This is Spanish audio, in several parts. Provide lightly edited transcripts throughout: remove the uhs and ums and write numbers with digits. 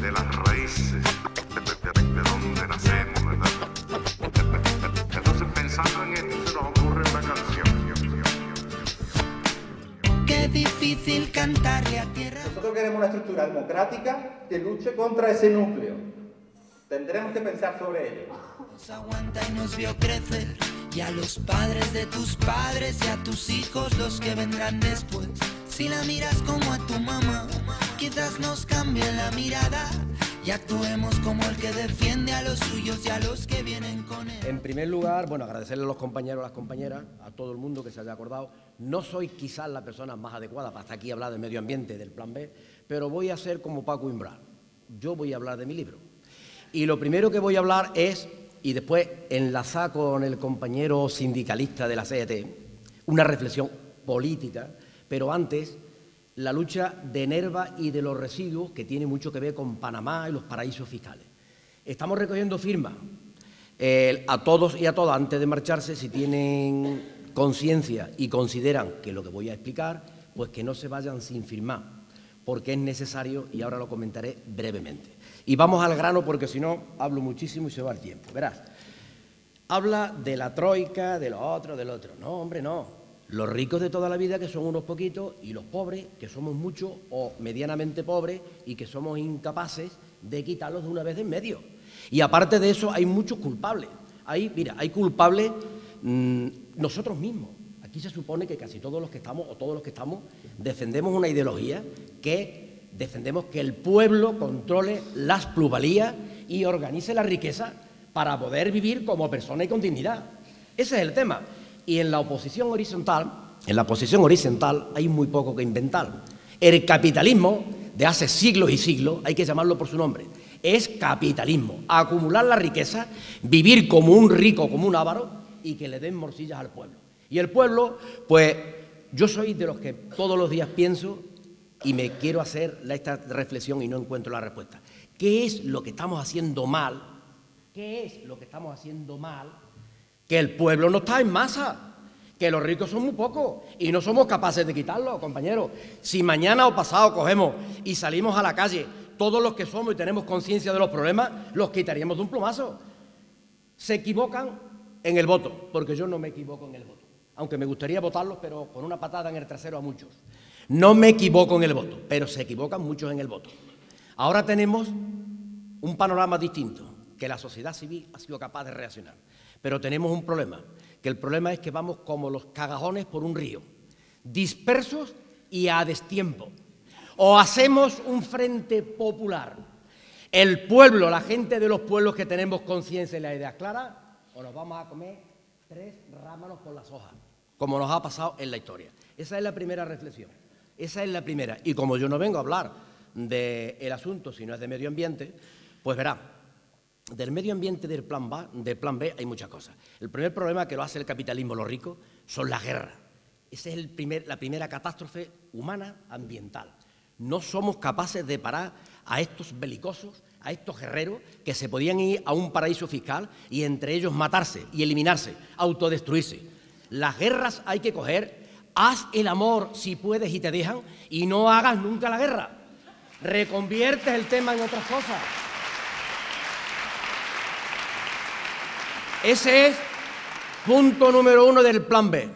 de las raíces, de donde nacemos, ¿verdad? Entonces, pensando en esto, se nos ocurre una canción. Qué difícil cantarle a tierra. Nosotros queremos una estructura democrática que luche contra ese núcleo. Tendremos que pensar sobre ello. Nos aguanta y nos vio crecer, y a los padres de tus padres y a tus hijos, los que vendrán después. Si la miras como a tu mamá, quizás nos cambie la mirada y actuemos como el que defiende a los suyos y a los que vienen con él. En primer lugar, bueno, agradecerle a los compañeros, a las compañeras, a todo el mundo que se haya acordado. No soy quizás la persona más adecuada para estar aquí a hablar del medio ambiente, del Plan B, pero voy a ser como Paco Imbral. Yo voy a hablar de mi libro. Y lo primero que voy a hablar es, y después enlazar con el compañero sindicalista de la CGT, una reflexión política, pero antes, la lucha de Nerva y de los residuos, que tiene mucho que ver con Panamá y los paraísos fiscales. Estamos recogiendo firmas a todos y a todas, antes de marcharse, si tienen conciencia y consideran que lo que voy a explicar, pues que no se vayan sin firmar, porque es necesario, y ahora lo comentaré brevemente. Y vamos al grano, porque si no, hablo muchísimo y se va el tiempo. Verás, habla de la troika, de lo otro, del otro. No, hombre, no. Los ricos de toda la vida, que son unos poquitos, y los pobres, que somos muchos o medianamente pobres y que somos incapaces de quitarlos de una vez de en medio. Y aparte de eso, hay muchos culpables. Hay culpables nosotros mismos. Aquí se supone que casi todos los que estamos, o todos los que estamos, defendemos una ideología que defendemos que el pueblo controle las plusvalías y organice la riqueza para poder vivir como persona y con dignidad. Ese es el tema. Y en la oposición horizontal hay muy poco que inventar. El capitalismo de hace siglos y siglos, hay que llamarlo por su nombre, es capitalismo. Acumular la riqueza, vivir como un rico, como un avaro, y que le den morcillas al pueblo. Y el pueblo, pues yo soy de los que todos los días pienso y me quiero hacer esta reflexión y no encuentro la respuesta. ¿Qué es lo que estamos haciendo mal? ¿Qué es lo que estamos haciendo mal? Que el pueblo no está en masa, que los ricos son muy pocos y no somos capaces de quitarlo, compañeros. Si mañana o pasado cogemos y salimos a la calle, todos los que somos y tenemos conciencia de los problemas, los quitaríamos de un plumazo. Se equivocan en el voto, porque yo no me equivoco en el voto, aunque me gustaría votarlos, pero con una patada en el trasero a muchos. No me equivoco en el voto, pero se equivocan muchos en el voto. Ahora tenemos un panorama distinto, que la sociedad civil ha sido capaz de reaccionar. Pero tenemos un problema, que el problema es que vamos como los cagajones por un río, dispersos y a destiempo. O hacemos un frente popular, el pueblo, la gente de los pueblos que tenemos conciencia y las ideas claras, o nos vamos a comer 3 rábanos por las hojas, como nos ha pasado en la historia. Esa es la primera reflexión, esa es la primera. Y como yo no vengo a hablar del asunto, si no es de medio ambiente, pues verá. Del medio ambiente del plan B hay muchas cosas. El primer problema que lo hace el capitalismo, los ricos, son las guerras. Esa es la primera catástrofe humana ambiental. No somos capaces de parar a estos belicosos, a estos guerreros que se podían ir a un paraíso fiscal y entre ellos matarse y eliminarse, autodestruirse. Las guerras hay que coger, haz el amor si puedes y te dejan, y no hagas nunca la guerra. Reconviertes el tema en otras cosas. Ese es punto número 1 del plan B.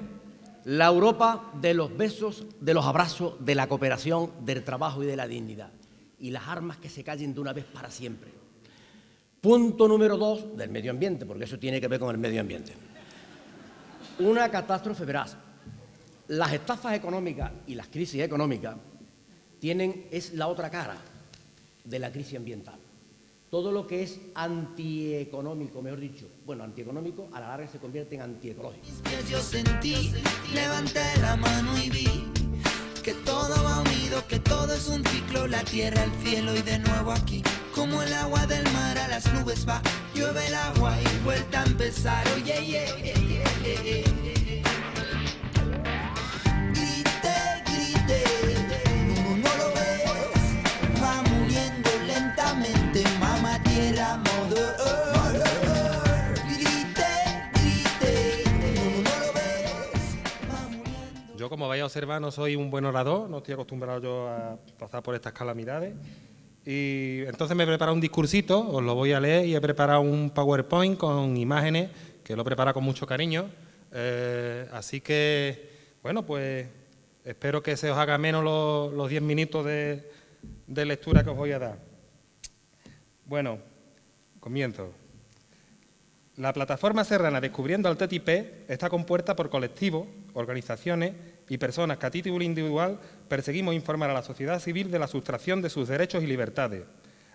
La Europa de los besos, de los abrazos, de la cooperación, del trabajo y de la dignidad. Y las armas que se callen de una vez para siempre. Punto número 2 del medio ambiente, porque eso tiene que ver con el medio ambiente. Una catástrofe, verás. Las estafas económicas y las crisis económicas es la otra cara de la crisis ambiental. Todo lo que es antieconómico, mejor dicho, bueno, antieconómico, a la larga se convierte en antiecológico. Yo sentí, levanté la mano y vi que todo va unido, que todo es un ciclo, la tierra, el cielo y de nuevo aquí. Como el agua del mar a las nubes va, llueve el agua y vuelta a empezar. Oye, grite, no lo ves, va muriendo lentamente, mamá tierra, mother earth. Grite, no lo ves, va muriendo. Yo, como vais a observar, no soy un buen orador, no estoy acostumbrado yo a pasar por estas calamidades. Y entonces me he preparado un discursito, os lo voy a leer, y he preparado un PowerPoint con imágenes, que lo he preparado con mucho cariño. Así que, bueno, pues espero que se os haga menos los 10 minutos de lectura que os voy a dar. Bueno, comienzo. La plataforma serrana Descubriendo al TTIP está compuesta por colectivos, organizaciones y personas que a título individual perseguimos informar a la sociedad civil de la sustracción de sus derechos y libertades,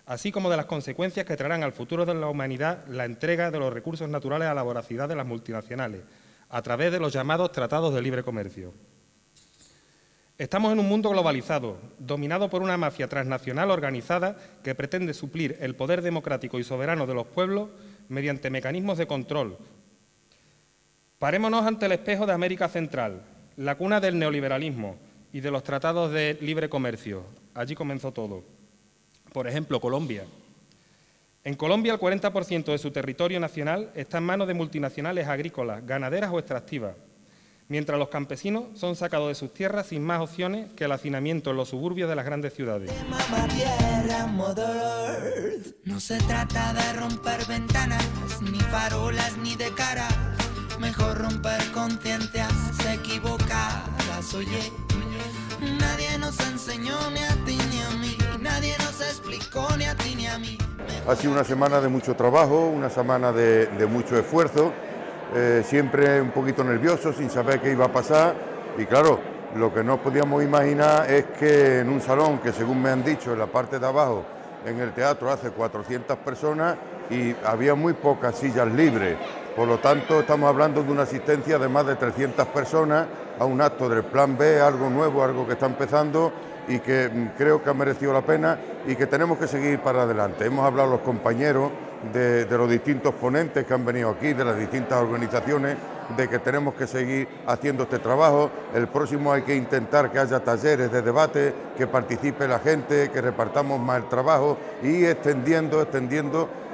así como de las consecuencias que traerán al futuro de la humanidad la entrega de los recursos naturales a la voracidad de las multinacionales, a través de los llamados tratados de libre comercio. Estamos en un mundo globalizado, dominado por una mafia transnacional organizada que pretende suplir el poder democrático y soberano de los pueblos mediante mecanismos de control. Parémonos ante el espejo de América Central, la cuna del neoliberalismo y de los tratados de libre comercio. Allí comenzó todo. Por ejemplo, Colombia. En Colombia, el 40% de su territorio nacional está en manos de multinacionales agrícolas, ganaderas o extractivas, mientras los campesinos son sacados de sus tierras sin más opciones que el hacinamiento en los suburbios de las grandes ciudades. No se trata de romper ventanas, ni farolas, ni de cara. Mejor romper conciencias equivocadas, oye. Nadie nos enseñó ni a ti ni a mí, nadie nos explicó ni a ti ni a mí. Ha sido una semana de mucho trabajo, una semana de mucho esfuerzo, siempre un poquito nervioso, sin saber qué iba a pasar. Y claro, lo que no podíamos imaginar es que en un salón que, según me han dicho, en la parte de abajo, en el teatro, hace 400 personas y había muy pocas sillas libres. Por lo tanto, estamos hablando de una asistencia de más de 300 personas a un acto del Plan B, algo nuevo, algo que está empezando y que creo que ha merecido la pena y que tenemos que seguir para adelante. Hemos hablado los compañeros de los distintos ponentes que han venido aquí, de las distintas organizaciones, de que tenemos que seguir haciendo este trabajo. El próximo hay que intentar que haya talleres de debate, que participe la gente, que repartamos más el trabajo y extendiendo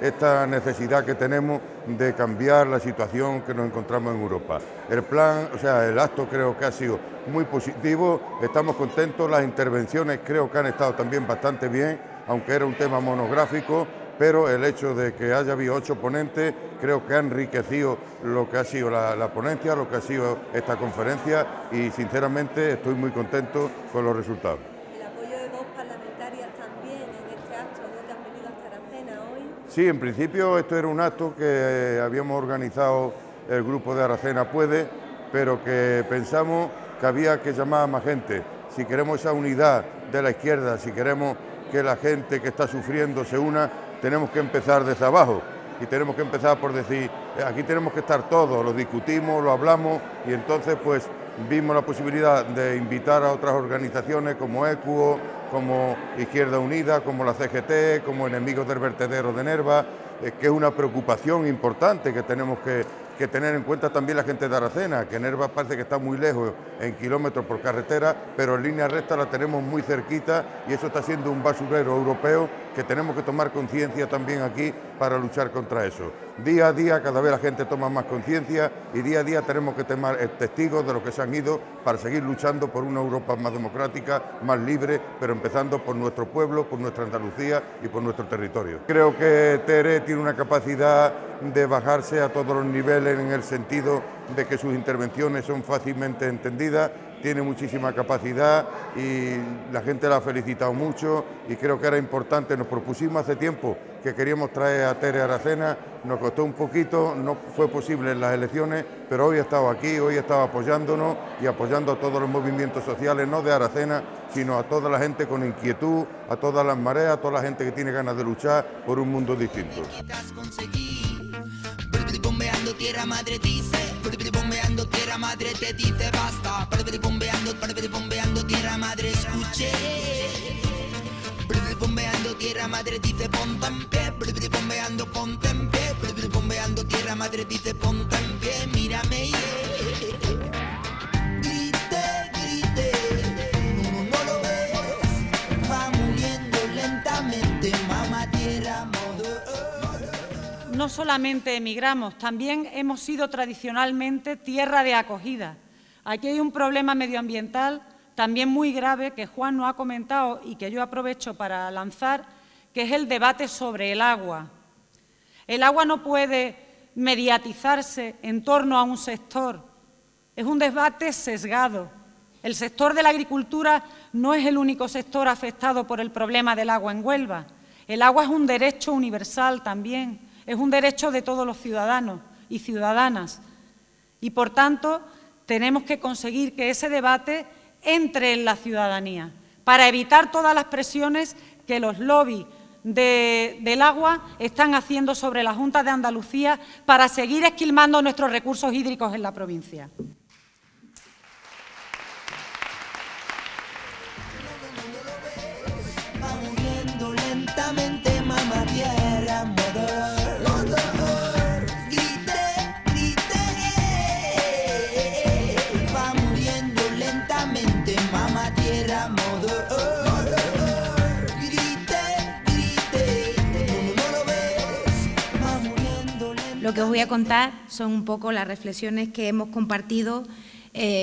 esta necesidad que tenemos de cambiar la situación que nos encontramos en Europa. El acto creo que ha sido muy positivo, estamos contentos, las intervenciones creo que han estado también bastante bien, aunque era un tema monográfico, pero el hecho de que haya habido 8 ponentes creo que ha enriquecido lo que ha sido la ponencia, lo que ha sido esta conferencia y sinceramente estoy muy contento con los resultados. El apoyo de voz parlamentarias también en este acto, ¿no?, que han venido hasta Aracena hoy. Sí, en principio esto era un acto que habíamos organizado el grupo de Aracena Puede, pero que pensamos que había que llamar a más gente. Si queremos esa unidad de la izquierda, si queremos que la gente que está sufriendo se una, tenemos que empezar desde abajo y tenemos que empezar por decir, aquí tenemos que estar todos, lo discutimos, lo hablamos y entonces pues vimos la posibilidad de invitar a otras organizaciones como ECUO, como Izquierda Unida, como la CGT, como Enemigos del Vertedero de Nerva, que es una preocupación importante que tenemos que tener en cuenta también la gente de Aracena, que Nerva parece que está muy lejos en kilómetros por carretera, pero en línea recta la tenemos muy cerquita y eso está siendo un basurero europeo que tenemos que tomar conciencia también aquí para luchar contra eso. Día a día cada vez la gente toma más conciencia y día a día tenemos que tomar testigos de lo que se han ido para seguir luchando por una Europa más democrática, más libre, pero empezando por nuestro pueblo, por nuestra Andalucía y por nuestro territorio. Creo que Tere tiene una capacidad de bajarse a todos los niveles en el sentido de que sus intervenciones son fácilmente entendidas, tiene muchísima capacidad y la gente la ha felicitado mucho y creo que era importante, nos propusimos hace tiempo que queríamos traer a Tere Aracena, nos costó un poquito, no fue posible en las elecciones, pero hoy ha estado aquí, hoy ha estado apoyándonos y apoyando a todos los movimientos sociales, no de Aracena, sino a toda la gente con inquietud, a todas las mareas, a toda la gente que tiene ganas de luchar por un mundo distinto. Bombeando tierra madre dice, bombeando tierra madre te dice basta, bombeando tierra madre escuche, bombeando tierra madre dice ponte en pie, bombeando ponte en pie, bombeando tierra madre dice ponte en pie, mírame grite, no lo ves, va muriendo lentamente mamá tierra. No solamente emigramos, también hemos sido tradicionalmente tierra de acogida. Aquí hay un problema medioambiental también muy grave que Juan nos ha comentado y que yo aprovecho para lanzar, que es el debate sobre el agua. El agua no puede mediatizarse en torno a un sector, es un debate sesgado. El sector de la agricultura no es el único sector afectado por el problema del agua en Huelva. El agua es un derecho universal también, es un derecho de todos los ciudadanos y ciudadanas. Y, por tanto, tenemos que conseguir que ese debate entre en la ciudadanía para evitar todas las presiones que los lobbies del agua están haciendo sobre la Junta de Andalucía para seguir esquilmando nuestros recursos hídricos en la provincia. Va muriendo lentamente, mamá tierra, mother, mother, grite, grite, va muriendo lentamente, mamá tierra, mother, grite, grite, no lo ves, va muriendo lentamente. Lo que os voy a contar son un poco las reflexiones que hemos compartido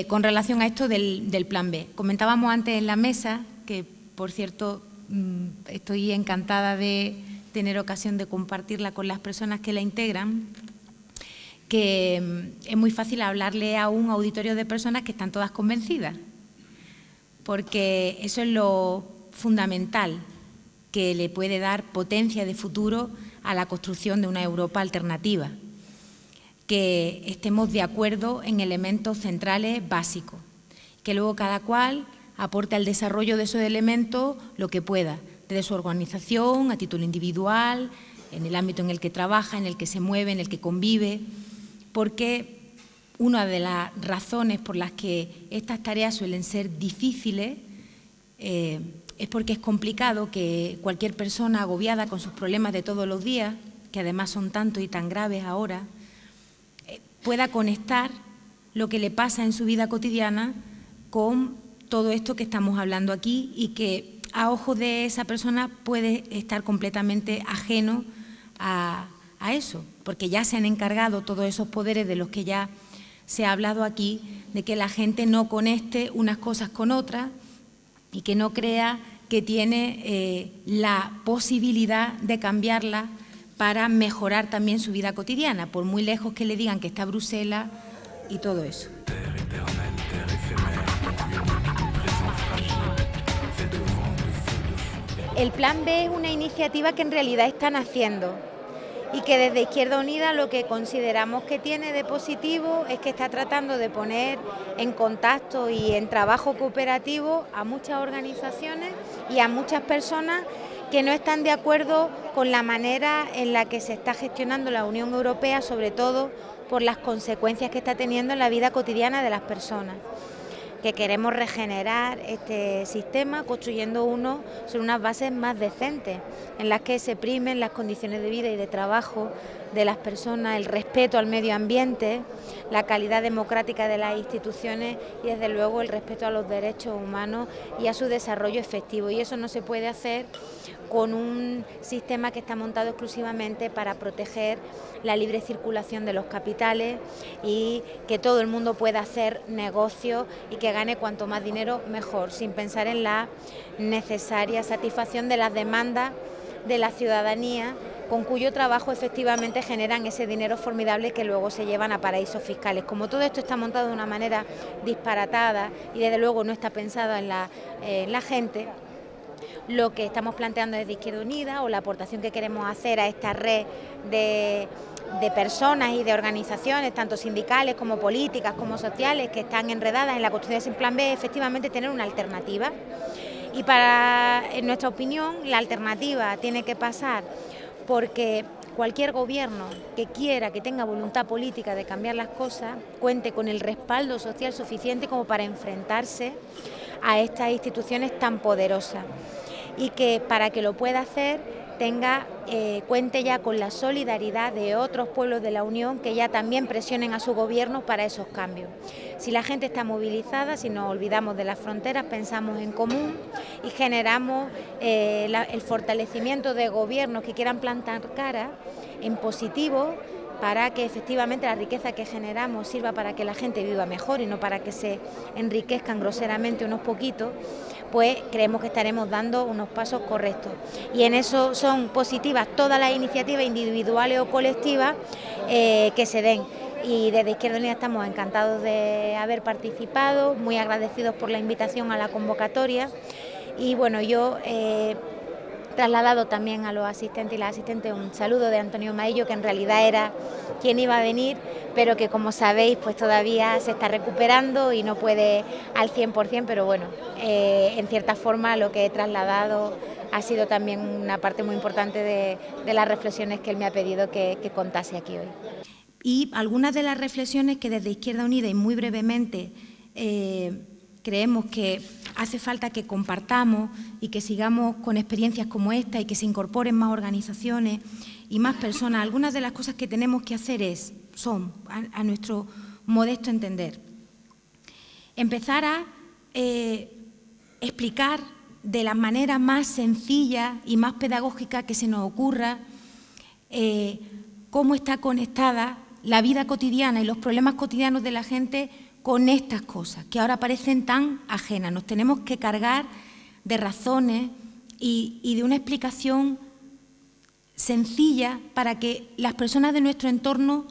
con relación a esto del Plan B. Comentábamos antes en la mesa, que por cierto estoy encantada de tener ocasión de compartirla con las personas que la integran, que es muy fácil hablarle a un auditorio de personas que están todas convencidas, porque eso es lo fundamental que le puede dar potencia de futuro a la construcción de una Europa alternativa, que estemos de acuerdo en elementos centrales básicos, que luego cada cual aporte al desarrollo de esos elementos lo que pueda, desde su organización, a título individual, en el ámbito en el que trabaja, en el que se mueve, en el que convive, porque una de las razones por las que estas tareas suelen ser difíciles es porque es complicado que cualquier persona agobiada con sus problemas de todos los días, que además son tantos y tan graves ahora, pueda conectar lo que le pasa en su vida cotidiana con todo esto que estamos hablando aquí y que a ojos de esa persona puede estar completamente ajeno a eso, porque ya se han encargado todos esos poderes de los que ya se ha hablado aquí, de que la gente no conecte unas cosas con otras y que no crea que tiene la posibilidad de cambiarlas para mejorar también su vida cotidiana, por muy lejos que le digan que está Bruselas y todo eso. El Plan B es una iniciativa que en realidad están haciendo y que desde Izquierda Unida lo que consideramos que tiene de positivo es que está tratando de poner en contacto y en trabajo cooperativo a muchas organizaciones y a muchas personas que no están de acuerdo con la manera en la que se está gestionando la Unión Europea, sobre todo por las consecuencias que está teniendo en la vida cotidiana de las personas, que queremos regenerar este sistema construyendo uno sobre unas bases más decentes, en las que se primen las condiciones de vida y de trabajo de las personas, el respeto al medio ambiente, la calidad democrática de las instituciones y desde luego el respeto a los derechos humanos y a su desarrollo efectivo. Y eso no se puede hacer con un sistema que está montado exclusivamente para proteger la libre circulación de los capitales y que todo el mundo pueda hacer negocios y que gane cuanto más dinero mejor, sin pensar en la necesaria satisfacción de las demandas de la ciudadanía, con cuyo trabajo efectivamente generan ese dinero formidable que luego se llevan a paraísos fiscales. Como todo esto está montado de una manera disparatada y desde luego no está pensado en la gente, lo que estamos planteando desde Izquierda Unida o la aportación que queremos hacer a esta red de personas y de organizaciones, tanto sindicales como políticas como sociales, que están enredadas en la construcción de ese Plan B, es efectivamente tener una alternativa. Y en nuestra opinión, la alternativa tiene que pasar porque cualquier gobierno que quiera, que tenga voluntad política de cambiar las cosas, cuente con el respaldo social suficiente como para enfrentarse a estas instituciones tan poderosas y que para que lo pueda hacer cuente ya con la solidaridad de otros pueblos de la Unión que ya también presionen a su gobierno para esos cambios. Si la gente está movilizada, si nos olvidamos de las fronteras, pensamos en común y generamos el fortalecimiento de gobiernos que quieran plantar cara en positivo para que efectivamente la riqueza que generamos sirva para que la gente viva mejor y no para que se enriquezcan groseramente unos poquitos, pues creemos que estaremos dando unos pasos correctos. Y en eso son positivas todas las iniciativas individuales o colectivas que se den. Y desde Izquierda Unida estamos encantados de haber participado, muy agradecidos por la invitación a la convocatoria. Y bueno, yo he trasladado también a los asistentes y las asistentes un saludo de Antonio Maillo, que en realidad era quien iba a venir, pero que, como sabéis, pues todavía se está recuperando y no puede al 100%, pero bueno, en cierta forma lo que he trasladado ha sido también una parte muy importante de las reflexiones que él me ha pedido que contase aquí hoy. Y algunas de las reflexiones que desde Izquierda Unida, y muy brevemente, creemos que hace falta que compartamos y que sigamos con experiencias como esta y que se incorporen más organizaciones y más personas. Algunas de las cosas que tenemos que hacer son, a nuestro modesto entender, empezar a explicar de la manera más sencilla y más pedagógica que se nos ocurra cómo está conectada la vida cotidiana y los problemas cotidianos de la gente con estas cosas, que ahora parecen tan ajenas. Nos tenemos que cargar de razones y de una explicación sencilla para que las personas de nuestro entorno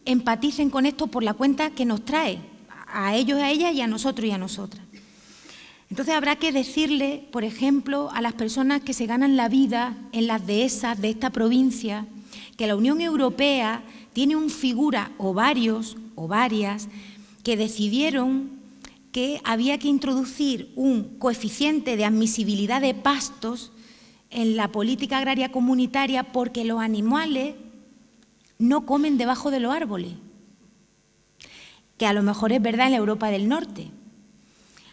empaticen con esto por la cuenta que nos trae, a ellos, a ellas y a nosotros y a nosotras. Entonces habrá que decirle, por ejemplo, a las personas que se ganan la vida en las dehesas de esta provincia, que la Unión Europea tiene un figura o varios o varias que decidieron que había que introducir un coeficiente de admisibilidad de pastos en la política agraria comunitaria porque los animales no comen debajo de los árboles, que a lo mejor es verdad en la Europa del Norte.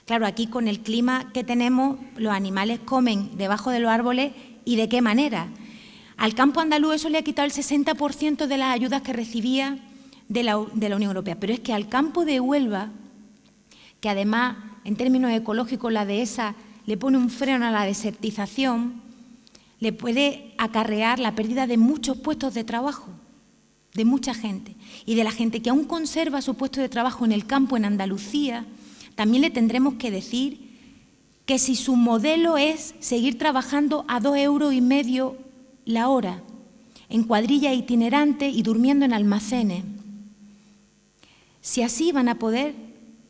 Claro, aquí con el clima que tenemos, los animales comen debajo de los árboles, ¿y de qué manera? Al campo andaluz eso le ha quitado el 60% de las ayudas que recibía de la Unión Europea. Pero es que al campo de Huelva, que además en términos ecológicos la dehesa le pone un freno a la desertización, le puede acarrear la pérdida de muchos puestos de trabajo, de mucha gente. Y de la gente que aún conserva su puesto de trabajo en el campo, en Andalucía, también le tendremos que decir que si su modelo es seguir trabajando a 2,5 € la hora, en cuadrilla itinerante y durmiendo en almacenes, si así van a poder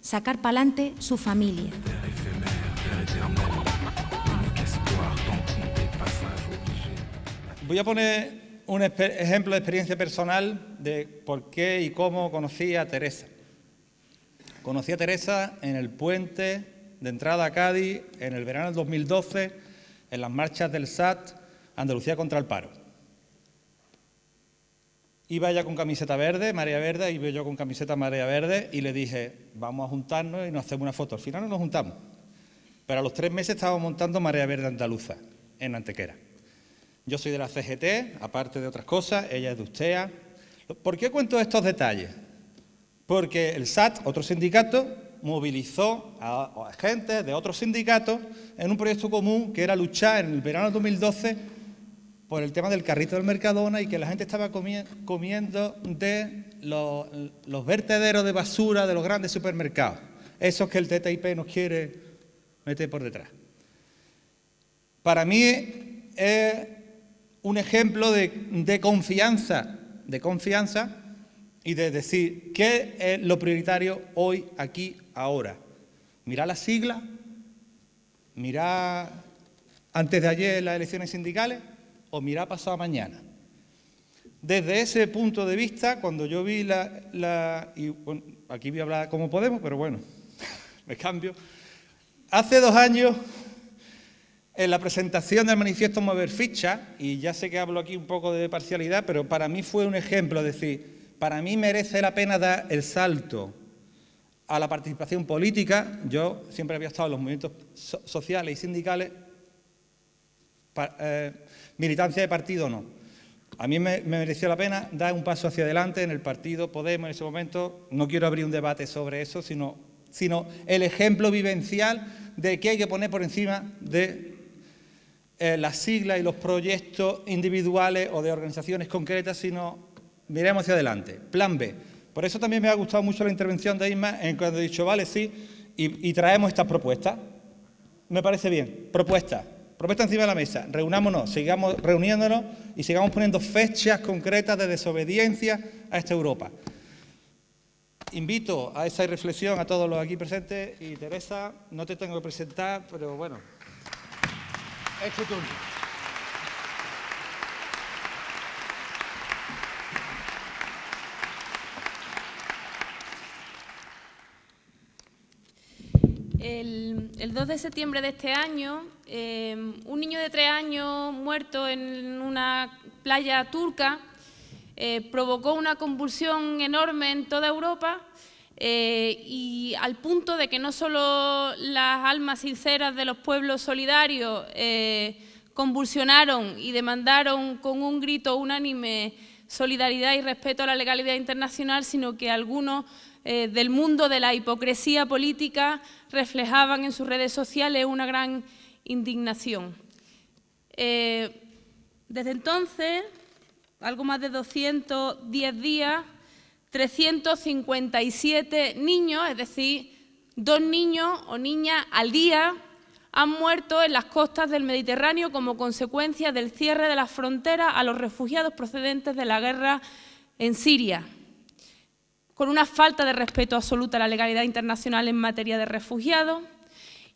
sacar para adelante su familia. Voy a poner un ejemplo de experiencia personal de por qué y cómo conocí a Teresa. Conocí a Teresa en el puente de entrada a Cádiz en el verano del 2012, en las marchas del SAT, Andalucía contra el paro. Iba ella con camiseta verde, marea verde, iba yo con camiseta marea verde y le dije, vamos a juntarnos y nos hacemos una foto. Al final no nos juntamos, pero a los 3 meses estábamos montando Marea Verde Andaluza, en Antequera. Yo soy de la CGT, aparte de otras cosas, ella es de Ustea. ¿Por qué cuento estos detalles? Porque el SAT, otro sindicato, movilizó a gente de otros sindicatos en un proyecto común que era luchar en el verano de 2012 por el tema del carrito del Mercadona y que la gente estaba comiendo de los vertederos de basura de los grandes supermercados, esos que el TTIP nos quiere meter por detrás. Para mí es un ejemplo de confianza y de decir qué es lo prioritario hoy, aquí, ahora. Mirar las siglas, mirar antes de ayer las elecciones sindicales o mirar pasado mañana. Desde ese punto de vista, cuando yo vi y bueno, aquí voy a hablar como Podemos, pero bueno, me cambio. Hace 2 años, en la presentación del manifiesto Mover Ficha, y ya sé que hablo aquí un poco de parcialidad, pero para mí fue un ejemplo, es decir, para mí merece la pena dar el salto a la participación política. Yo siempre había estado en los movimientos sociales y sindicales, militancia de partido no. A mí me mereció la pena dar un paso hacia adelante en el partido Podemos en ese momento. No quiero abrir un debate sobre eso, sino el ejemplo vivencial de que hay que poner por encima de las siglas y los proyectos individuales o de organizaciones concretas, sino miremos hacia adelante. Plan B. Por eso también me ha gustado mucho la intervención de Isma en cuando he dicho, vale, sí, y traemos estas propuestas. me parece bien. Propuesta encima de la mesa. Reunámonos, sigamos reuniéndonos y sigamos poniendo fechas concretas de desobediencia a esta Europa. Invito a esa reflexión a todos los aquí presentes y Teresa, no te tengo que presentar, pero bueno, es tu turno. El 2 de septiembre de este año, un niño de 3 años muerto en una playa turca provocó una convulsión enorme en toda Europa y al punto de que no solo las almas sinceras de los pueblos solidarios convulsionaron y demandaron con un grito unánime solidaridad y respeto a la legalidad internacional, sino que algunos del mundo de la hipocresía política reflejaban en sus redes sociales una gran indignación. Desde entonces, algo más de 210 días, 357 niños, es decir, 2 niños o niñas al día, han muerto en las costas del Mediterráneo como consecuencia del cierre de las fronteras a los refugiados procedentes de la guerra en Siria, con una falta de respeto absoluta a la legalidad internacional en materia de refugiados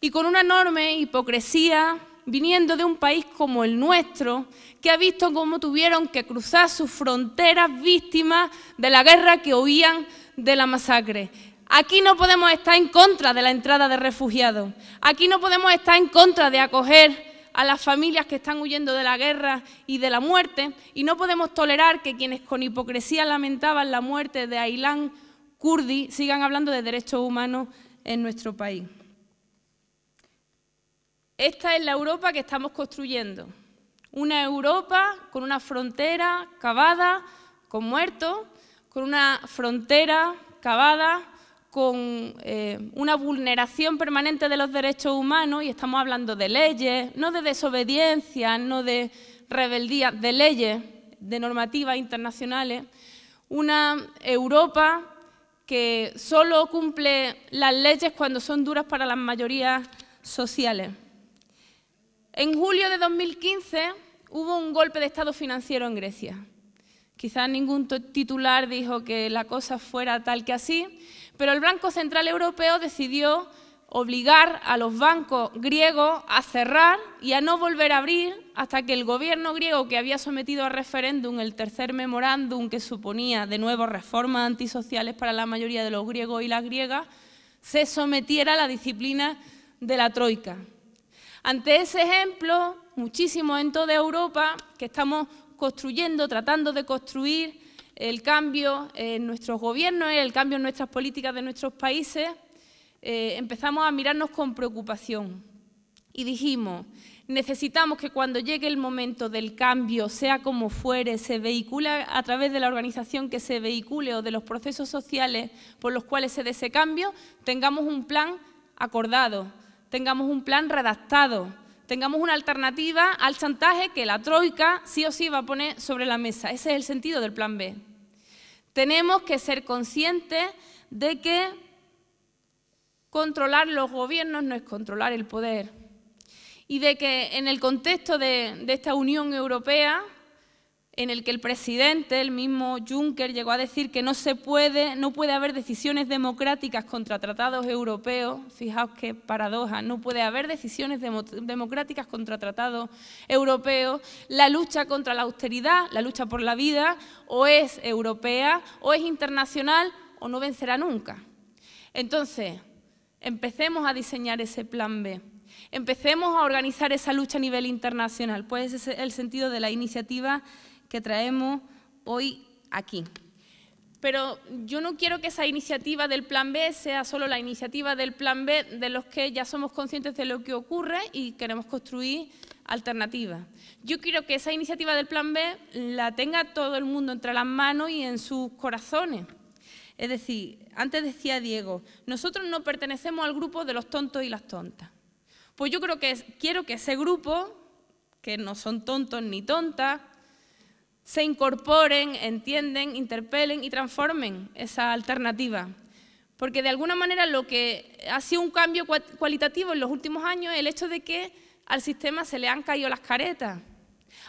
y con una enorme hipocresía viniendo de un país como el nuestro, que ha visto cómo tuvieron que cruzar sus fronteras víctimas de la guerra que huían de la masacre. Aquí no podemos estar en contra de la entrada de refugiados, aquí no podemos estar en contra de acoger a las familias que están huyendo de la guerra y de la muerte, y no podemos tolerar que quienes con hipocresía lamentaban la muerte de Aylan Kurdi sigan hablando de derechos humanos en nuestro país. Esta es la Europa que estamos construyendo, una Europa con una frontera cavada con muertos, con una frontera cavada con una vulneración permanente de los derechos humanos, y estamos hablando de leyes, no de desobediencia, no de rebeldía, de leyes, de normativas internacionales, una Europa que solo cumple las leyes cuando son duras para las mayorías sociales. En julio de 2015 hubo un golpe de Estado financiero en Grecia. Quizás ningún titular dijo que la cosa fuera tal que así, pero el Banco Central Europeo decidió obligar a los bancos griegos a cerrar y a no volver a abrir hasta que el gobierno griego, que había sometido a referéndum el tercer memorándum, que suponía de nuevo reformas antisociales para la mayoría de los griegos y las griegas, se sometiera a la disciplina de la Troika. Ante ese ejemplo, muchísimos en toda Europa que estamos construyendo, tratando de construir el cambio en nuestros gobiernos, el cambio en nuestras políticas de nuestros países, empezamos a mirarnos con preocupación y dijimos, necesitamos que cuando llegue el momento del cambio, sea como fuere, se vehicule a través de la organización que se vehicule o de los procesos sociales por los cuales se dé ese cambio, tengamos un plan acordado, tengamos un plan redactado, tengamos una alternativa al chantaje que la Troika sí o sí va a poner sobre la mesa. Ese es el sentido del Plan B. Tenemos que ser conscientes de que controlar los gobiernos no es controlar el poder y de que en el contexto de esta Unión Europea, en el que el presidente, el mismo Juncker, llegó a decir que no puede haber decisiones democráticas contra tratados europeos. Fijaos qué paradoja, no puede haber decisiones democráticas contra tratados europeos. La lucha contra la austeridad, la lucha por la vida, o es europea, o es internacional, o no vencerá nunca. Entonces, empecemos a diseñar ese plan B. Empecemos a organizar esa lucha a nivel internacional, pues ese es el sentido de la iniciativa que traemos hoy aquí. Pero yo no quiero que esa iniciativa del Plan B sea solo la iniciativa del Plan B de los que ya somos conscientes de lo que ocurre y queremos construir alternativas. Yo quiero que esa iniciativa del Plan B la tenga todo el mundo entre las manos y en sus corazones. Es decir, antes decía Diego, nosotros no pertenecemos al grupo de los tontos y las tontas. Pues yo quiero que ese grupo, que no son tontos ni tontas, se incorporen, entienden, interpelen y transformen esa alternativa. Porque de alguna manera lo que ha sido un cambio cualitativo en los últimos años es el hecho de que al sistema se le han caído las caretas.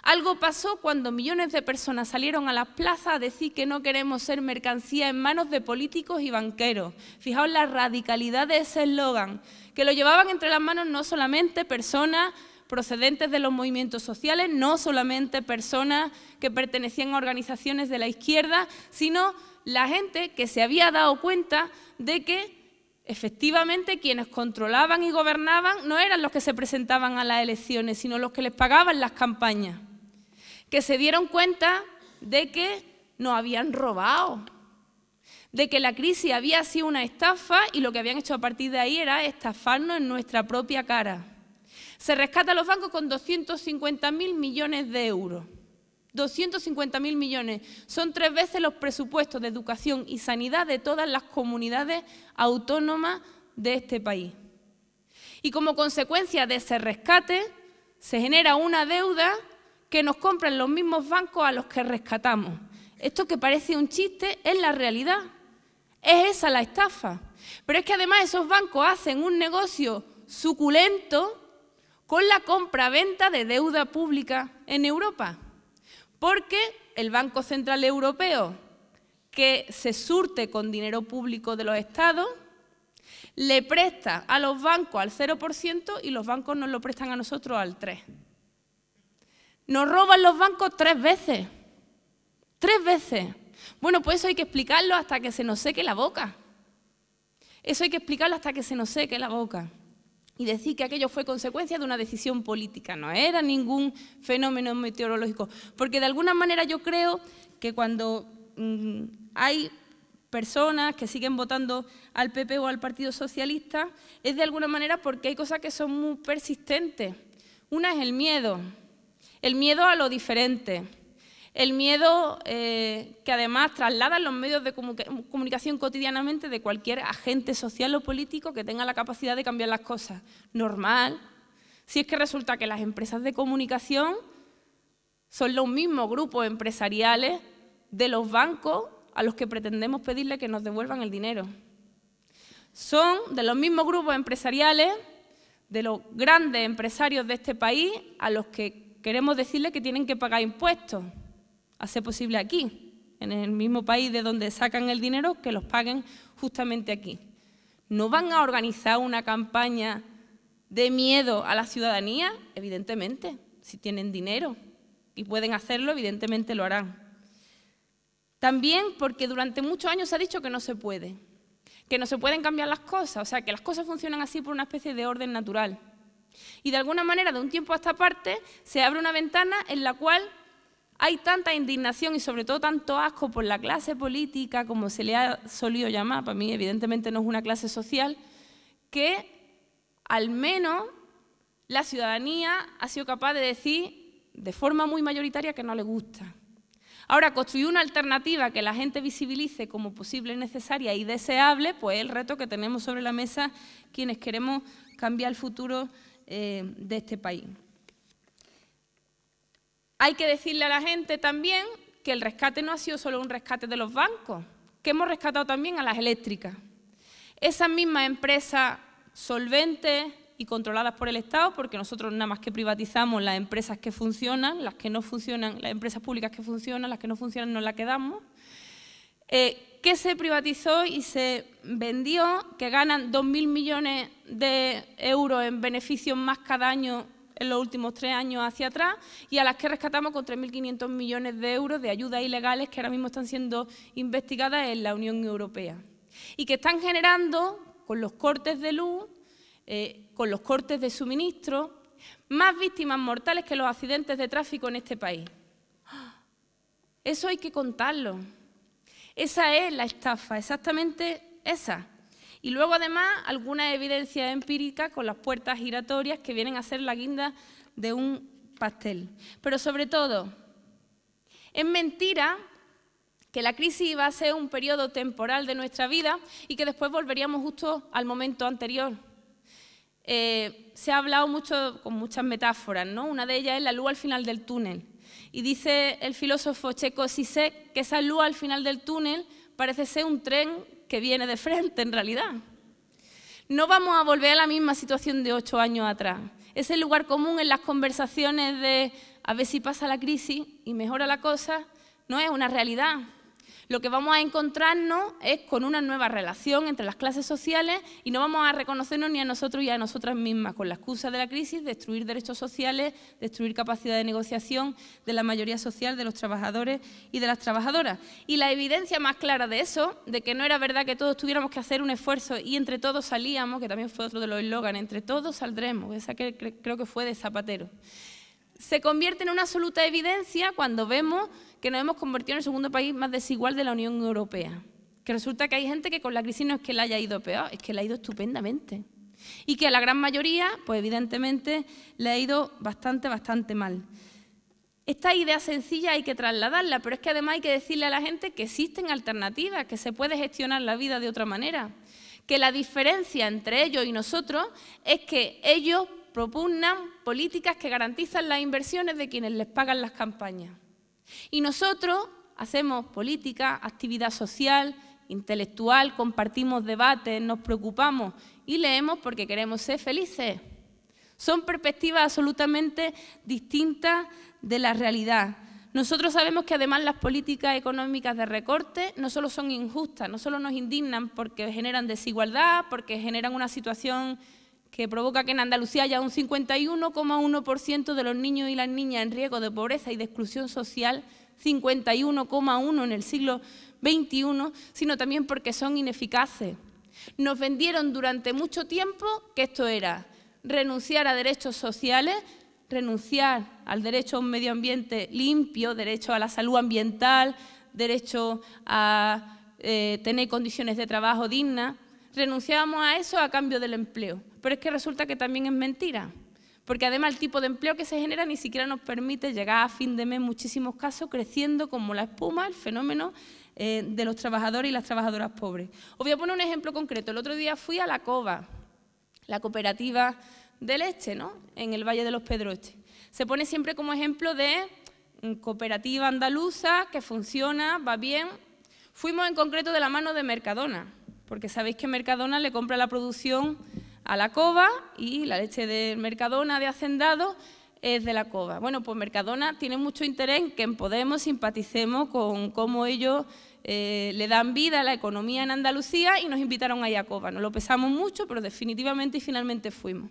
Algo pasó cuando millones de personas salieron a las plazas a decir que no queremos ser mercancía en manos de políticos y banqueros. Fijaos la radicalidad de ese eslogan, que lo llevaban entre las manos no solamente personas procedentes de los movimientos sociales, no solamente personas que pertenecían a organizaciones de la izquierda, sino la gente que se había dado cuenta de que efectivamente quienes controlaban y gobernaban no eran los que se presentaban a las elecciones, sino los que les pagaban las campañas. Que se dieron cuenta de que nos habían robado, de que la crisis había sido una estafa y lo que habían hecho a partir de ahí era estafarnos en nuestra propia cara. Se rescatan los bancos con 250.000 millones de euros. 250.000 millones. Son 3 veces los presupuestos de educación y sanidad de todas las comunidades autónomas de este país. Y como consecuencia de ese rescate, se genera una deuda que nos compran los mismos bancos a los que rescatamos. Esto que parece un chiste es la realidad. Es esa la estafa. Pero es que además esos bancos hacen un negocio suculento con la compra-venta de deuda pública en Europa. Porque el Banco Central Europeo, que se surte con dinero público de los estados, le presta a los bancos al 0% y los bancos nos lo prestan a nosotros al 3%. Nos roban los bancos 3 veces. 3 veces. Bueno, pues eso hay que explicarlo hasta que se nos seque la boca. Eso hay que explicarlo hasta que se nos seque la boca. Y decir que aquello fue consecuencia de una decisión política, no era ningún fenómeno meteorológico. Porque de alguna manera yo creo que cuando hay personas que siguen votando al PP o al Partido Socialista, es de alguna manera porque hay cosas que son muy persistentes. Una es el miedo a lo diferente, el miedo que además trasladan los medios de comunicación cotidianamente de cualquier agente social o político que tenga la capacidad de cambiar las cosas. Normal, si es que resulta que las empresas de comunicación son los mismos grupos empresariales de los bancos a los que pretendemos pedirle que nos devuelvan el dinero. Son de los mismos grupos empresariales, de los grandes empresarios de este país, a los que queremos decirle que tienen que pagar impuestos, a ser posible aquí, en el mismo país de donde sacan el dinero, que los paguen justamente aquí. ¿No van a organizar una campaña de miedo a la ciudadanía? Evidentemente, si tienen dinero y pueden hacerlo, evidentemente lo harán. También porque durante muchos años se ha dicho que no se puede, que no se pueden cambiar las cosas, o sea, que las cosas funcionan así por una especie de orden natural. Y de alguna manera, de un tiempo a esta parte, se abre una ventana en la cual hay tanta indignación y sobre todo tanto asco por la clase política, como se le ha solido llamar, para mí evidentemente no es una clase social, que al menos la ciudadanía ha sido capaz de decir de forma muy mayoritaria que no le gusta. Ahora, construir una alternativa que la gente visibilice como posible, necesaria y deseable, pues es el reto que tenemos sobre la mesa quienes queremos cambiar el futuro de este país. Hay que decirle a la gente también que el rescate no ha sido solo un rescate de los bancos, que hemos rescatado también a las eléctricas. Esas mismas empresas solventes y controladas por el Estado, porque nosotros nada más que privatizamos las empresas que funcionan, las que no funcionan, las empresas públicas que funcionan, las que no funcionan nos las quedamos, que se privatizó y se vendió, que ganan 2.000 millones de euros en beneficios más cada año en los últimos 3 años hacia atrás, y a las que rescatamos con 3.500 millones de euros de ayudas ilegales que ahora mismo están siendo investigadas en la Unión Europea. Y que están generando, con los cortes de luz, con los cortes de suministro, más víctimas mortales que los accidentes de tráfico en este país. Eso hay que contarlo. Esa es la estafa, exactamente esa. Y luego, además, algunas evidencias empíricas con las puertas giratorias que vienen a ser la guinda de un pastel. Pero, sobre todo, es mentira que la crisis iba a ser un periodo temporal de nuestra vida y que después volveríamos justo al momento anterior. Se ha hablado mucho con muchas metáforas, ¿no? Una de ellas es la luz al final del túnel. Y dice el filósofo checo Zizek que esa luz al final del túnel parece ser un tren que viene de frente en realidad. No vamos a volver a la misma situación de 8 años atrás. Ese lugar común en las conversaciones de a ver si pasa la crisis y mejora la cosa, no es una realidad. Lo que vamos a encontrarnos es con una nueva relación entre las clases sociales y no vamos a reconocernos ni a nosotros y a nosotras mismas, con la excusa de la crisis, destruir derechos sociales, destruir capacidad de negociación de la mayoría social, de los trabajadores y de las trabajadoras. Y la evidencia más clara de eso, de que no era verdad que todos tuviéramos que hacer un esfuerzo y entre todos salíamos, que también fue otro de los eslóganes, entre todos saldremos, esa que creo que fue de Zapatero, se convierte en una absoluta evidencia cuando vemos que nos hemos convertido en el segundo país más desigual de la Unión Europea. Que resulta que hay gente que con la crisis no es que le haya ido peor, es que le ha ido estupendamente. Y que a la gran mayoría, pues evidentemente, le ha ido bastante mal. Esta idea sencilla hay que trasladarla, pero es que además hay que decirle a la gente que existen alternativas, que se puede gestionar la vida de otra manera. Que la diferencia entre ellos y nosotros es que ellos propugnan políticas que garantizan las inversiones de quienes les pagan las campañas. Y nosotros hacemos política, actividad social, intelectual, compartimos debates, nos preocupamos y leemos porque queremos ser felices. Son perspectivas absolutamente distintas de la realidad. Nosotros sabemos que además las políticas económicas de recorte no solo son injustas, no solo nos indignan porque generan desigualdad, porque generan una situación que provoca que en Andalucía haya un 51,1% de los niños y las niñas en riesgo de pobreza y de exclusión social, 51,1% en el siglo XXI, sino también porque son ineficaces. Nos vendieron durante mucho tiempo que esto era renunciar a derechos sociales, renunciar al derecho a un medio ambiente limpio, derecho a la salud ambiental, derecho a tener condiciones de trabajo dignas. Renunciábamos a eso a cambio del empleo. Pero es que resulta que también es mentira, porque además el tipo de empleo que se genera ni siquiera nos permite llegar a fin de mes en muchísimos casos, creciendo como la espuma el fenómeno de los trabajadores y las trabajadoras pobres. Os voy a poner un ejemplo concreto. El otro día fui a la COVA, la cooperativa de leche, ¿no?, en el Valle de los Pedroches. Se pone siempre como ejemplo de cooperativa andaluza que funciona, va bien. Fuimos en concreto de la mano de Mercadona, porque sabéis que Mercadona le compra la producción a la COVA y la leche de Mercadona de Hacendado es de la COVA. Bueno, pues Mercadona tiene mucho interés en que en Podemos simpaticemos con cómo ellos le dan vida a la economía en Andalucía y nos invitaron ahí a COVA. Nos lo pesamos mucho, pero definitivamente y finalmente fuimos.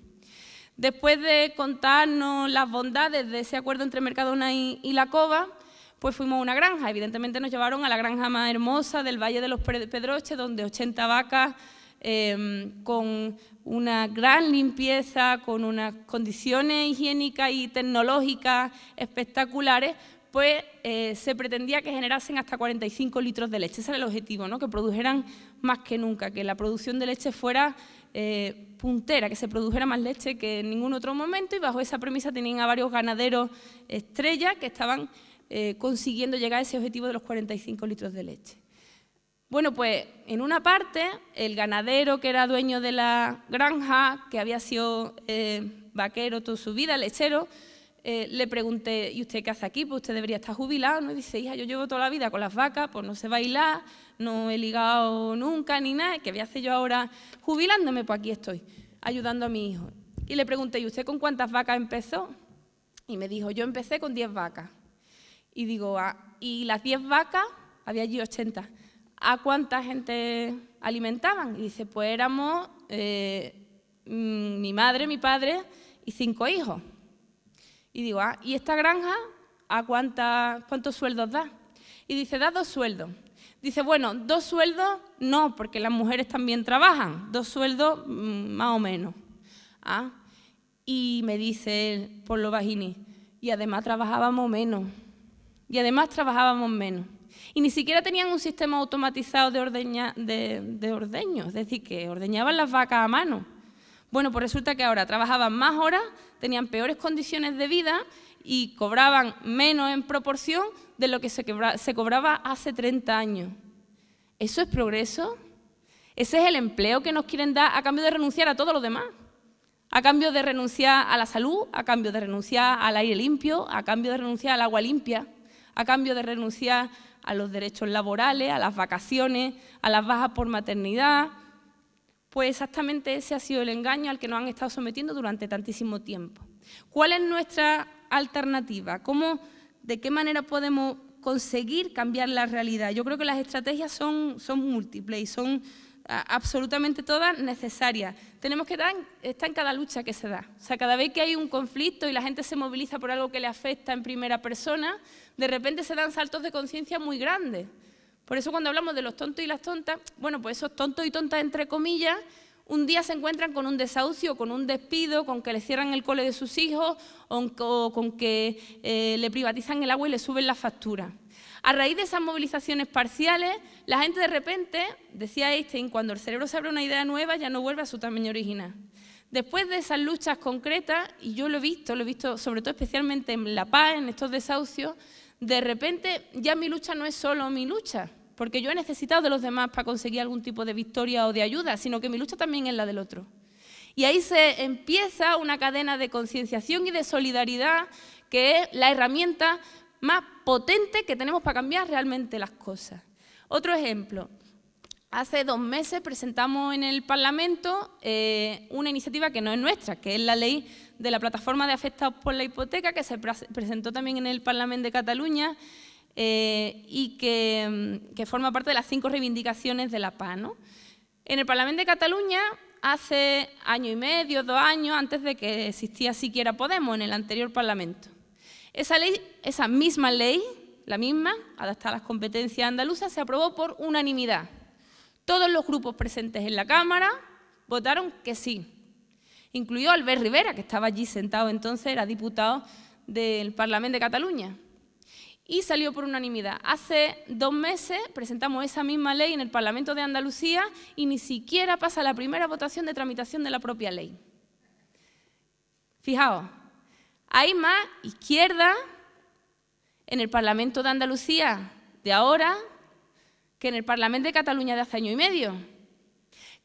Después de contarnos las bondades de ese acuerdo entre Mercadona y la COVA, pues fuimos a una granja. Evidentemente nos llevaron a la granja más hermosa del Valle de los Pedroches, donde 80 vacas con una gran limpieza, con unas condiciones higiénicas y tecnológicas espectaculares, pues se pretendía que generasen hasta 45 litros de leche. Ese era el objetivo, ¿no?, que produjeran más que nunca, que la producción de leche fuera puntera, que se produjera más leche que en ningún otro momento, y bajo esa premisa tenían a varios ganaderos estrella que estaban consiguiendo llegar a ese objetivo de los 45 litros de leche. Bueno, pues en una parte, el ganadero que era dueño de la granja, que había sido vaquero toda su vida, lechero, le pregunté, ¿y usted qué hace aquí? Pues usted debería estar jubilado, ¿no? Y dice, hija, yo llevo toda la vida con las vacas, pues no sé bailar, no he ligado nunca ni nada, ¿qué voy a hacer yo ahora jubilándome? Pues aquí estoy, ayudando a mi hijo. Y le pregunté, ¿y usted con cuántas vacas empezó? Y me dijo, yo empecé con 10 vacas. Y digo, ¿y las 10 vacas? Había allí 80. ¿A cuánta gente alimentaban? Y dice, pues éramos mi madre, mi padre y 5 hijos. Y digo, ¿y esta granja a cuántos sueldos da? Y dice, da 2 sueldos. Dice, bueno, 2 sueldos no, porque las mujeres también trabajan, 2 sueldos más o menos. Y me dice él, por lo bajini, y además trabajábamos menos. Y ni siquiera tenían un sistema automatizado de ordeño, es decir, que ordeñaban las vacas a mano. Bueno, pues resulta que ahora trabajaban más horas, tenían peores condiciones de vida y cobraban menos en proporción de lo que se cobraba hace 30 años. ¿Eso es progreso? Ese es el empleo que nos quieren dar a cambio de renunciar a todo lo demás. A cambio de renunciar a la salud, a cambio de renunciar al aire limpio, a cambio de renunciar al agua limpia, a cambio de renunciar a los derechos laborales, a las vacaciones, a las bajas por maternidad. Pues exactamente ese ha sido el engaño al que nos han estado sometiendo durante tantísimo tiempo. ¿Cuál es nuestra alternativa? ¿De qué manera podemos conseguir cambiar la realidad? Yo creo que las estrategias son múltiples y son absolutamente todas necesarias. Tenemos que estar en cada lucha que se da. O sea, cada vez que hay un conflicto y la gente se moviliza por algo que le afecta en primera persona, de repente se dan saltos de conciencia muy grandes. Por eso cuando hablamos de los tontos y las tontas, bueno, pues esos tontos y tontas, entre comillas, un día se encuentran con un desahucio, con un despido, con que le cierran el cole de sus hijos o con que le privatizan el agua y le suben la factura. A raíz de esas movilizaciones parciales, la gente de repente, decía Einstein, cuando el cerebro se abre una idea nueva ya no vuelve a su tamaño original. Después de esas luchas concretas, y yo lo he visto sobre todo especialmente en La Paz, en estos desahucios, de repente ya mi lucha no es solo mi lucha, porque yo he necesitado de los demás para conseguir algún tipo de victoria o de ayuda, sino que mi lucha también es la del otro. Y ahí se empieza una cadena de concienciación y de solidaridad que es la herramienta más potente que tenemos para cambiar realmente las cosas. Otro ejemplo, hace 2 meses presentamos en el Parlamento una iniciativa que no es nuestra, que es la ley de la plataforma de afectados por la hipoteca, que se presentó también en el Parlamento de Cataluña, y que forma parte de las 5 reivindicaciones de la paz, ¿no? En el Parlamento de Cataluña, hace 1 año y medio, 2 años, antes de que existía siquiera Podemos, en el anterior Parlamento. Esa misma ley, la misma, adaptada a las competencias andaluzas, se aprobó por unanimidad. Todos los grupos presentes en la Cámara votaron que sí, incluido Albert Rivera, que estaba allí sentado entonces, era diputado del Parlamento de Cataluña. Y salió por unanimidad. Hace 2 meses presentamos esa misma ley en el Parlamento de Andalucía y ni siquiera pasa la primera votación de tramitación de la propia ley. Fijaos, hay más izquierda en el Parlamento de Andalucía de ahora que en el Parlamento de Cataluña de hace 1 año y medio.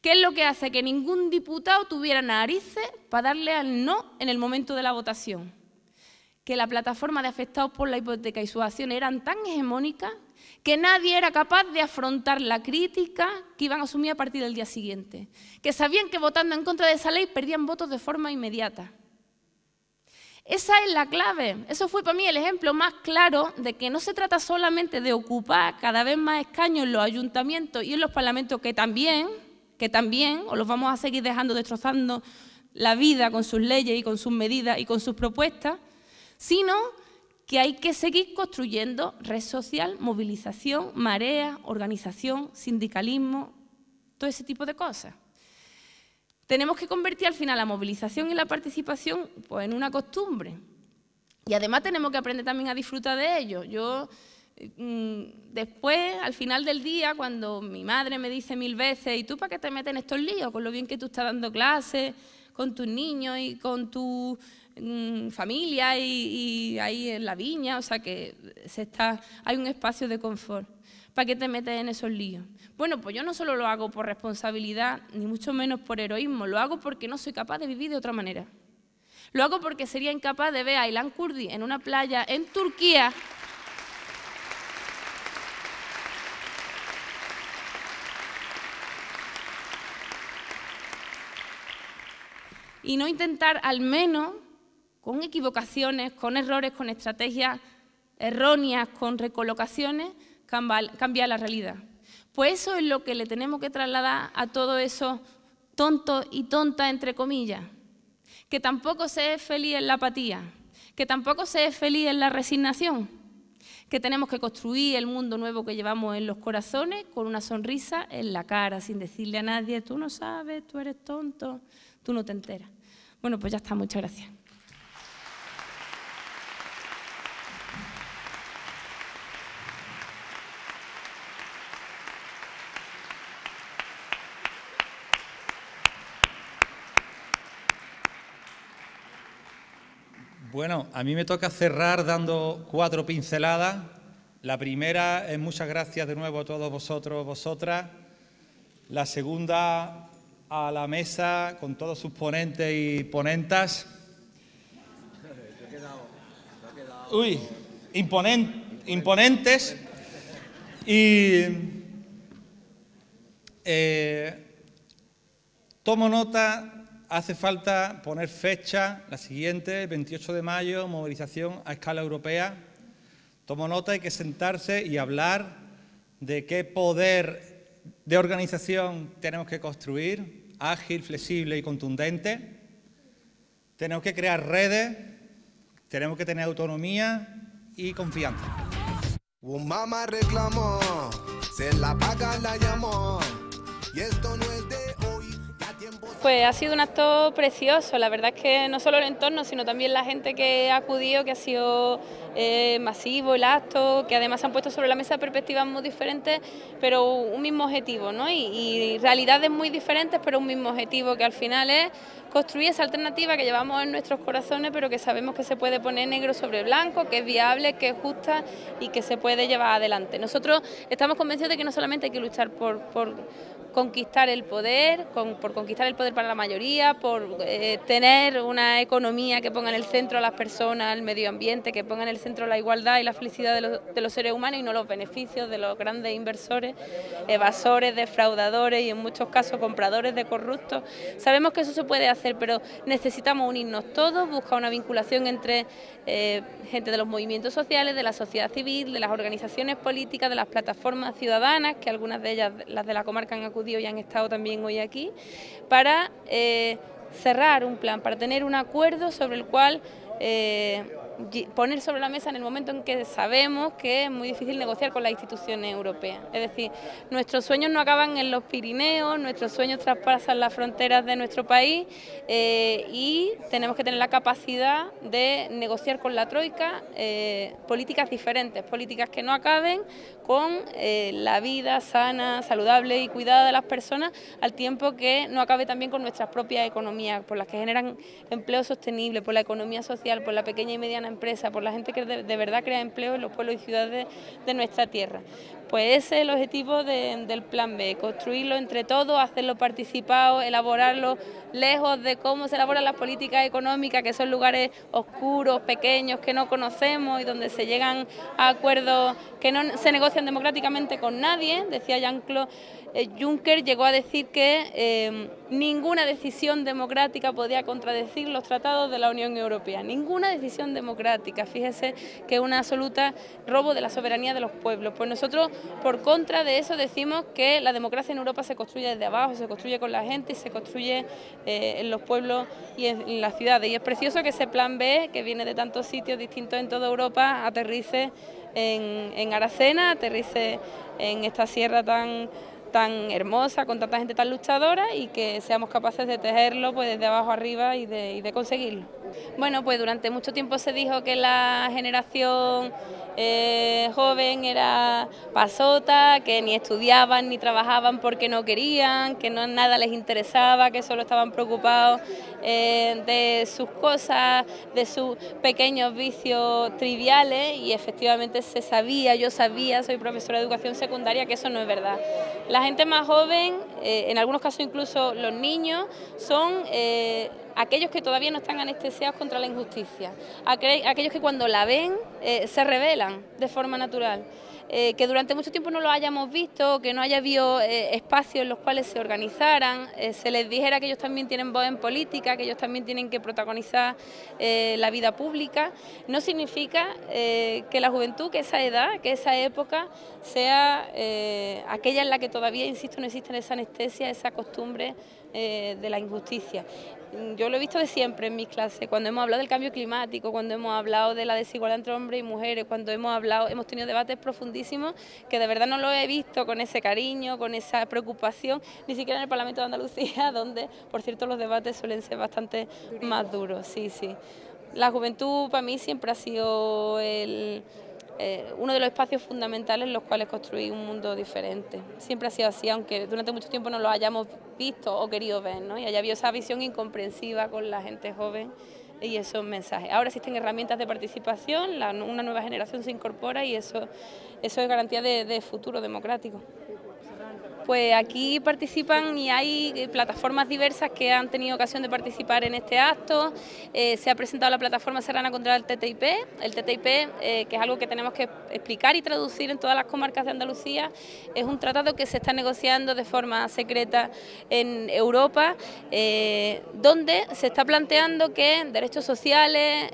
¿Qué es lo que hace que ningún diputado tuviera narices para darle al no en el momento de la votación? Que la plataforma de afectados por la hipoteca y sus acciones eran tan hegemónicas que nadie era capaz de afrontar la crítica que iban a asumir a partir del día siguiente, que sabían que votando en contra de esa ley perdían votos de forma inmediata. Esa es la clave. Eso fue para mí el ejemplo más claro de que no se trata solamente de ocupar cada vez más escaños en los ayuntamientos y en los parlamentos, que también, os los vamos a seguir dejando destrozando la vida con sus leyes y con sus medidas y con sus propuestas, sino que hay que seguir construyendo red social, movilización, marea, organización, sindicalismo, todo ese tipo de cosas. Tenemos que convertir al final la movilización y la participación pues, en una costumbre. Y además tenemos que aprender también a disfrutar de ello. Yo, después, al final del día, cuando mi madre me dice 1000 veces ¿y tú para qué te metes en estos líos? Con lo bien que tú estás dando clases, con tus niños y con tu familia y ahí en la viña, o sea que hay un espacio de confort. ¿Para qué te metes en esos líos? Bueno, pues yo no solo lo hago por responsabilidad, ni mucho menos por heroísmo, lo hago porque no soy capaz de vivir de otra manera. Lo hago porque sería incapaz de ver a Aylan Kurdi en una playa en Turquía y no intentar al menos, con equivocaciones, con errores, con estrategias erróneas, con recolocaciones, cambiar la realidad. Pues eso es lo que le tenemos que trasladar a todos esos tontos y tontas, entre comillas, que tampoco se es feliz en la apatía, que tampoco se es feliz en la resignación, que tenemos que construir el mundo nuevo que llevamos en los corazones con una sonrisa en la cara, sin decirle a nadie, tú no sabes, tú eres tonto, tú no te enteras. Bueno, pues ya está, muchas gracias. Bueno, a mí me toca cerrar dando 4 pinceladas. La primera es muchas gracias de nuevo a todos vosotros, vosotras. La segunda, a la mesa con todos sus ponentes y ponentas. Uy, imponente. imponentes y tomo nota, hace falta poner fecha, la siguiente, el 28 de mayo, movilización a escala europea. Tomo nota, hay que sentarse y hablar de qué poder de organización tenemos que construir, ágil, flexible y contundente. Tenemos que crear redes, tenemos que tener autonomía y confianza. Mamá reclamó, se la paga, la llamó, y esto no es de hoy. Pues ha sido un acto precioso, la verdad es que no solo el entorno, sino también la gente que ha acudido, que ha sido masivo el acto, que además han puesto sobre la mesa perspectivas muy diferentes, pero un mismo objetivo, ¿no? Y realidades muy diferentes, pero un mismo objetivo, que al final es construir esa alternativa que llevamos en nuestros corazones, pero que sabemos que se puede poner negro sobre blanco, que es viable, que es justa y que se puede llevar adelante. Nosotros estamos convencidos de que no solamente hay que luchar por conquistar el poder, por conquistar el poder para la mayoría, por tener una economía que ponga en el centro a las personas, al medio ambiente, que ponga en el centro la igualdad y la felicidad de los seres humanos y no los beneficios de los grandes inversores, evasores, defraudadores y en muchos casos compradores de corruptos. Sabemos que eso se puede hacer, pero necesitamos unirnos todos, buscar una vinculación entre gente de los movimientos sociales, de la sociedad civil, de las organizaciones políticas, de las plataformas ciudadanas, que algunas de ellas, las de la comarca, han acudido y han estado también hoy aquí, para cerrar un plan, para tener un acuerdo sobre el cual poner sobre la mesa en el momento en que sabemos que es muy difícil negociar con las instituciones europeas. Es decir, nuestros sueños no acaban en los Pirineos, nuestros sueños traspasan las fronteras de nuestro país y tenemos que tener la capacidad de negociar con la Troika políticas diferentes, políticas que no acaben con la vida sana, saludable y cuidada de las personas, al tiempo que no acabe también con nuestras propias economías, por las que generan empleo sostenible, por la economía social, por la pequeña y mediana empresa, por la gente que de verdad crea empleo en los pueblos y ciudades de nuestra tierra. Pues ese es el objetivo del Plan B, construirlo entre todos, hacerlo participado, elaborarlo lejos de cómo se elaboran las políticas económicas, que son lugares oscuros, pequeños, que no conocemos y donde se llegan a acuerdos que no se negocian democráticamente con nadie. Decía Jean-Claude Juncker, llegó a decir que ninguna decisión democrática podía contradecir los tratados de la Unión Europea, ninguna decisión democrática. Fíjese que es un absoluto robo de la soberanía de los pueblos. Pues nosotros, por contra de eso, decimos que la democracia en Europa se construye desde abajo, se construye con la gente y se construye en los pueblos y en las ciudades. Y es precioso que ese Plan B, que viene de tantos sitios distintos en toda Europa, aterrice en Aracena, aterrice en esta sierra tan hermosa, con tanta gente tan luchadora, y que seamos capaces de tejerlo pues desde abajo arriba y de conseguirlo. Bueno, pues durante mucho tiempo se dijo que la generación joven era pasota, que ni estudiaban ni trabajaban porque no querían, que nada les interesaba, que solo estaban preocupados de sus cosas, de sus pequeños vicios triviales, y efectivamente se sabía, yo sabía, soy profesora de educación secundaria, que eso no es verdad. La gente más joven, en algunos casos incluso los niños, son aquellos que todavía no están anestesiados contra la injusticia, aquellos que cuando la ven se rebelan de forma natural. Que durante mucho tiempo no lo hayamos visto, que no haya habido espacios en los cuales se organizaran, se les dijera que ellos también tienen voz en política, que ellos también tienen que protagonizar la vida pública, no significa que la juventud, que esa edad, que esa época sea aquella en la que todavía, insisto, no existe esa anestesia, esa costumbre de la injusticia. Yo lo he visto de siempre en mis clases, cuando hemos hablado del cambio climático, cuando hemos hablado de la desigualdad entre hombres y mujeres, cuando hemos tenido debates profundísimos, que de verdad no lo he visto con ese cariño, con esa preocupación, ni siquiera en el Parlamento de Andalucía, donde, por cierto, los debates suelen ser bastante más duros. Sí, sí. La juventud para mí siempre ha sido uno de los espacios fundamentales en los cuales construir un mundo diferente. Siempre ha sido así, aunque durante mucho tiempo no lo hayamos visto o querido ver, ¿no? Y haya habido esa visión incomprensiva con la gente joven y esos mensajes. Ahora existen herramientas de participación, una nueva generación se incorpora y eso es garantía de futuro democrático. pues aquí participan y hay plataformas diversas que han tenido ocasión de participar en este acto. Se ha presentado la plataforma serrana contra el TTIP. El TTIP, que es algo que tenemos que explicar y traducir en todas las comarcas de Andalucía, es un tratado que se está negociando de forma secreta en Europa, donde se está planteando que derechos sociales,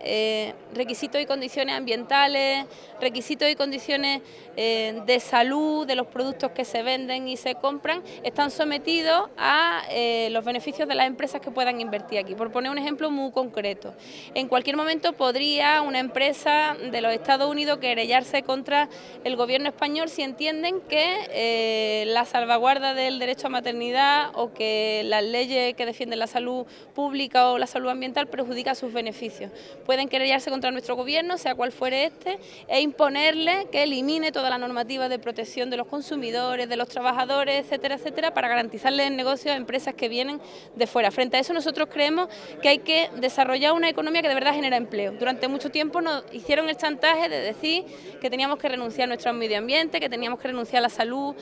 requisitos y condiciones ambientales, requisitos y condiciones de salud de los productos que se venden y se compran están sometidos a los beneficios de las empresas que puedan invertir aquí. Por poner un ejemplo muy concreto, en cualquier momento podría una empresa de los Estados Unidos querellarse contra el gobierno español si entienden que la salvaguarda del derecho a maternidad o que las leyes que defienden la salud pública o la salud ambiental perjudica sus beneficios. Pueden querellarse contra nuestro gobierno, sea cual fuere este, e imponerle que elimine toda la normativa de protección de los consumidores, de los trabajadores, etcétera, etcétera, para garantizarles el negocio a empresas que vienen de fuera. Frente a eso nosotros creemos que hay que desarrollar una economía que de verdad genera empleo. Durante mucho tiempo nos hicieron el chantaje de decir que teníamos que renunciar a nuestro medio ambiente, que teníamos que renunciar a la salud.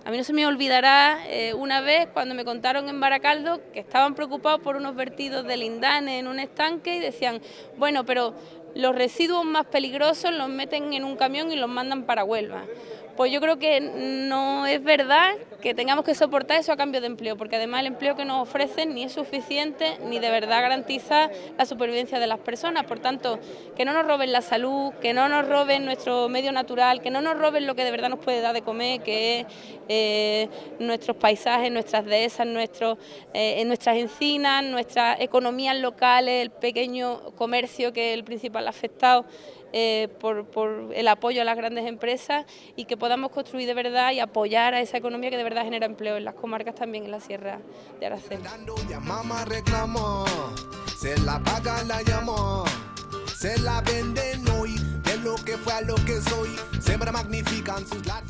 A mí no se me olvidará una vez cuando me contaron en Baracaldo que estaban preocupados por unos vertidos de lindane en un estanque y decían, bueno, pero los residuos más peligrosos los meten en un camión y los mandan para Huelva. Pues yo creo que no es verdad que tengamos que soportar eso a cambio de empleo, porque además el empleo que nos ofrecen ni es suficiente ni de verdad garantiza la supervivencia de las personas. Por tanto, que no nos roben la salud, que no nos roben nuestro medio natural, que no nos roben lo que de verdad nos puede dar de comer, que es nuestros paisajes, nuestras dehesas, nuestras encinas, nuestras economías locales, el pequeño comercio que es el principal afectado por el apoyo a las grandes empresas, y que podamos construir de verdad y apoyar a esa economía que de verdad genera empleo en las comarcas, también en la Sierra de Aracena. Ya mamá reclamó, se la paga, la llamó, se la venden hoy, de lo que fue a lo que soy, siempre magnifican sus latas.